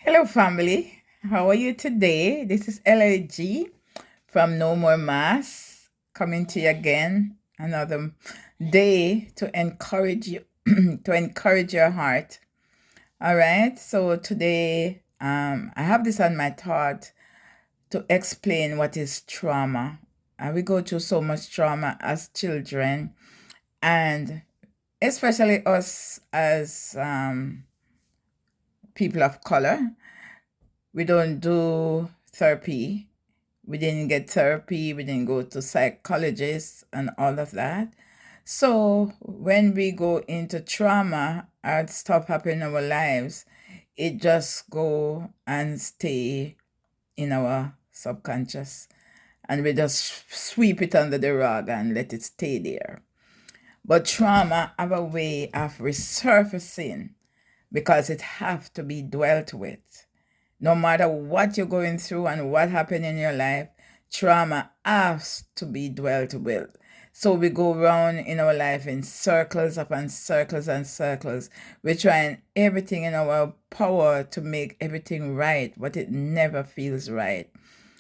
Hello, family. How are you today? This is LAG from No More Mass coming to you again another day to encourage you, to encourage your heart. All right. So today, I have this on my thought to explain what is trauma. We go through so much trauma as children, and especially us as people of color. We don't do therapy. We didn't get therapy. We didn't go to psychologists and all of that. So when we go into trauma and stuff happen in our lives, it just go and stay in our subconscious, and we just sweep it under the rug and let it stay there. But trauma have a way of resurfacing because it have to be dwelt with. No matter what you're going through and what happened in your life, trauma has to be dwelt with. So we go around in our life in circles upon circles and circles. We're trying everything in our power to make everything right, but it never feels right.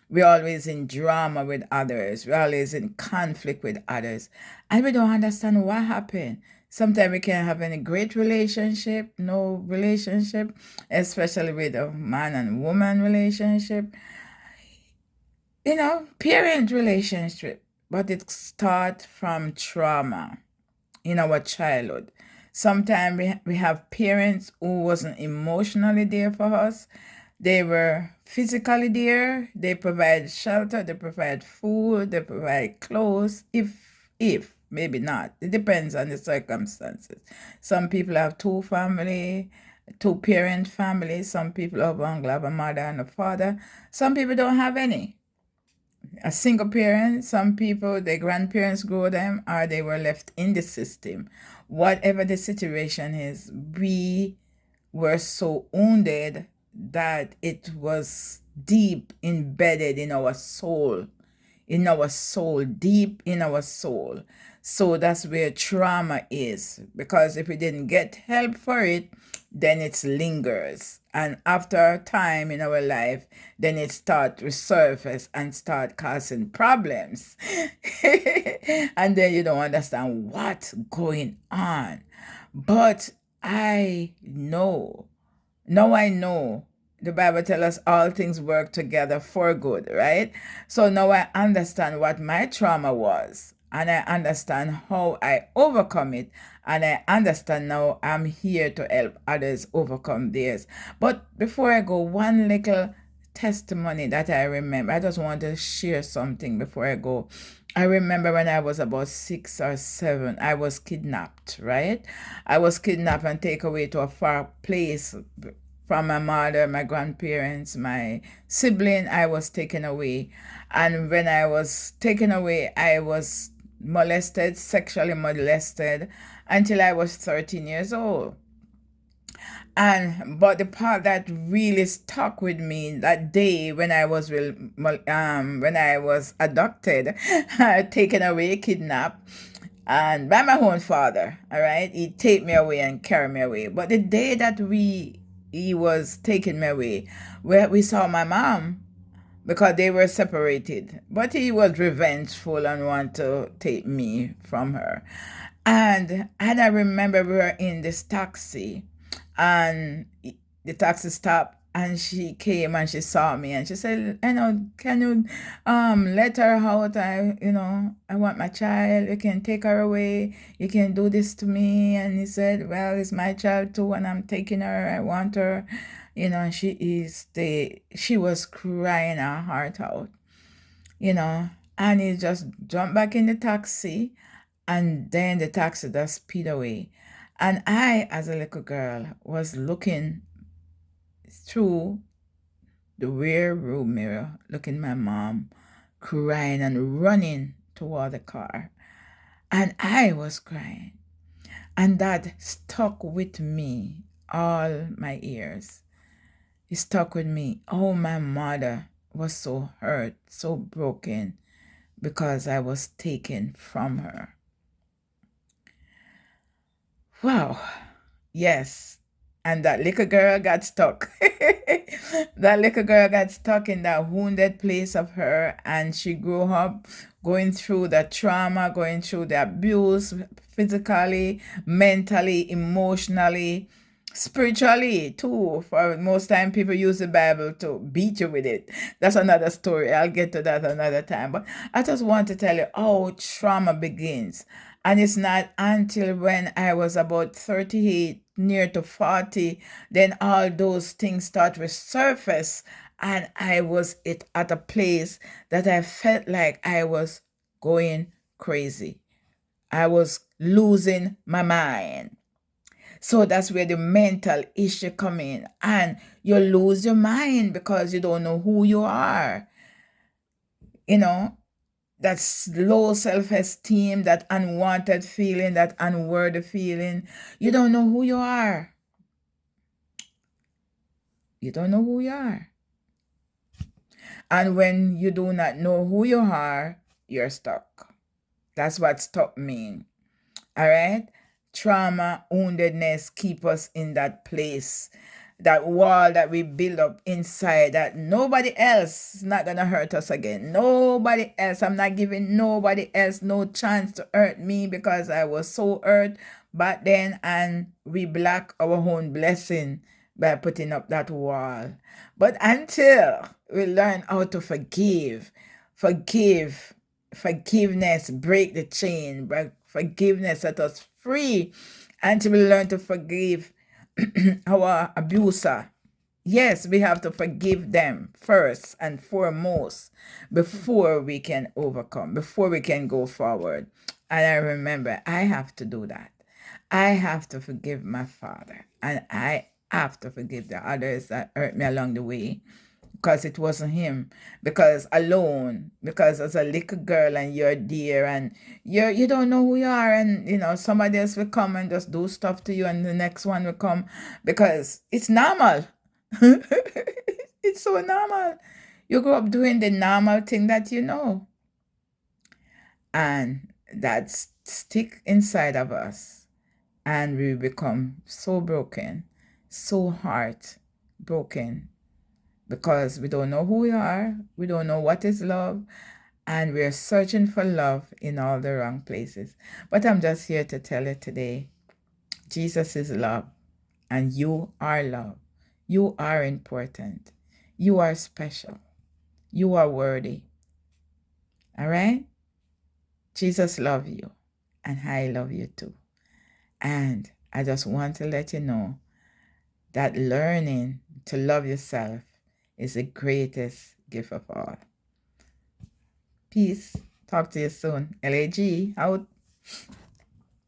We're always in drama with others. We're always in conflict with others. And we don't understand what happened. Sometimes we can have any great relationship, no relationship, especially with a man and woman relationship, parent relationship. But it starts from trauma in our childhood. Sometimes we have parents who wasn't emotionally there for us. They were physically there. They provide shelter. They provide food. They provide clothes. If maybe not. It depends on the circumstances. Some people have two parent families. Some people have a mother and a father. Some people don't have any, a single parent. Some people, their grandparents grew them or they were left in the system. Whatever the situation is, we were so wounded that it was deep embedded in our soul, deep in our soul. So that's where trauma is. Because if we didn't get help for it, then it lingers. And after a time in our life, then it start resurface and start causing problems. And then you don't understand what's going on. But I know, now I know, the Bible tells us all things work together for good, right? So now I understand what my trauma was, and I understand how I overcome it, and I understand now I'm here to help others overcome theirs. But before I go, one little testimony that I remember, I just want to share something before I go. I remember when I was about 6 or 7, I was kidnapped, right? I was kidnapped and taken away to a far place from my mother, my grandparents, my sibling. I was taken away. And when I was taken away, I was molested, sexually molested, until I was 13 years old. And but the part that really stuck with me that day when I was when I was abducted, taken away, kidnapped, and by my own father. All right, he take me away and carry me away. But the day that he was taking me away, where we saw my mom, because they were separated. But he was revengeful and wanted to take me from her. And I remember we were in this taxi, and the taxi stopped, and she came and she saw me and she said, can you let her out? I want my child. You can take her away. You can do this to me. And he said, well, it's my child too, and I'm taking her. I want her. And she was crying her heart out, you know, and he just jumped back in the taxi, and then the taxi just speed away. And I, as a little girl, was looking through the rear view mirror, looking at my mom crying and running toward the car. And I was crying. And that stuck with me all my years. It stuck with me. Oh, my mother was so hurt, so broken, because I was taken from her. Wow. Yes. and that little girl got stuck. That little girl got stuck in that wounded place of her, and she grew up going through the trauma, going through the abuse, physically, mentally, emotionally, spiritually too. For most time, people use the Bible to beat you with it. That's another story. I'll get to that another time. But I just want to tell you how trauma begins. And it's not until when I was about 38, near to 40, then all those things start to surface. And I was at a place that I felt like I was going crazy. I was losing my mind. So that's where the mental issue come in. And you lose your mind because you don't know who you are. You know, that low self-esteem, that unwanted feeling, that unworthy feeling. You don't know who you are. You don't know who you are. And when you do not know who you are, you're stuck. That's what stuck means. All right? Trauma, woundedness keep us in that place. That wall that we build up inside, that nobody else is not going to hurt us again. Nobody else. I'm not giving nobody else no chance to hurt me because I was so hurt back then, and we block our own blessing by putting up that wall. But until we learn how to forgive, forgiveness break the chain, but forgiveness set us free until we learn to forgive our abuser. Yes, we have to forgive them first and foremost before we can overcome, before we can go forward. And I remember I have to do that. I have to forgive my father, and I have to forgive the others that hurt me along the way, because it wasn't him, because alone, because as a little girl and you're dear and you don't know who you are, and somebody else will come and just do stuff to you, and the next one will come, because it's normal. It's so normal. You grow up doing the normal thing that you know, and that stick inside of us, and we become so broken, so heart broken, because we don't know who we are, we don't know what is love, and we're searching for love in all the wrong places. But I'm just here to tell you today, Jesus is love, and you are love. You are important. You are special. You are worthy. All right? Jesus loves you, and I love you too. And I just want to let you know that learning to love yourself is the greatest gift of all. Peace. Talk to you soon. LAG out.